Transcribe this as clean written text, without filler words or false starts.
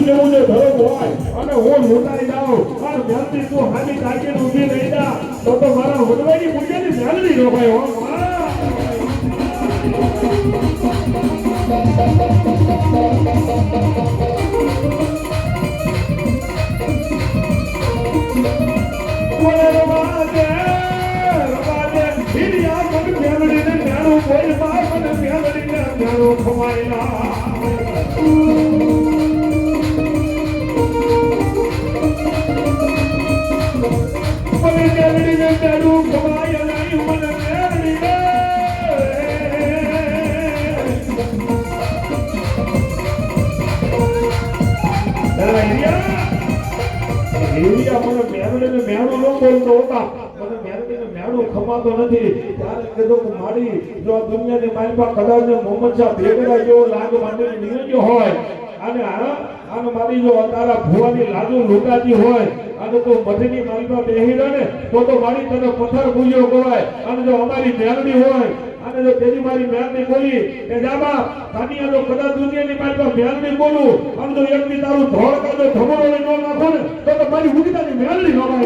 જેવું જે ધરો હોય અને હું લૂંટાઈ જાઉં અને મેલડી તું હામી તાકીને ઊભી રહી જા તો મારા વડવાની મૂલ્યની મેલડી રોકાય હો કોઈ બાપ અને મેલડીને મેળો ખવાયેલા મને મેલડીને મેળો ખવાયેલા મને મેલડીને મેલડીને મેળો ન બોલતો હતા મેળો ખમાતો નથી ત્યારે કીધું કે મારી જો આ દુનિયાની માલમાં કદાચ મોહમ્મદ શાહ બેગડા જેવો લાગ માંડીને નીકળ્યો હોય અને આને મારી જો તારા ભુવાની લાજુ લૂંટાતી હોય અને તો મધની માલમાં બેહી રહે ને તો મારી તને પથ્થર પૂજ્યો કહેવાય અને જો અમારી મેલડી હોય અને જો તેની મારી મેલડી બોલી કે જાબા કાનિયા જો કદાચ દુનિયાની માલમાં મેલડી બોલું અને જો એકની તારું ધોળ કાઢો ધમરો ન નાખો ને તો મારી ઉગતાની મેલડી ન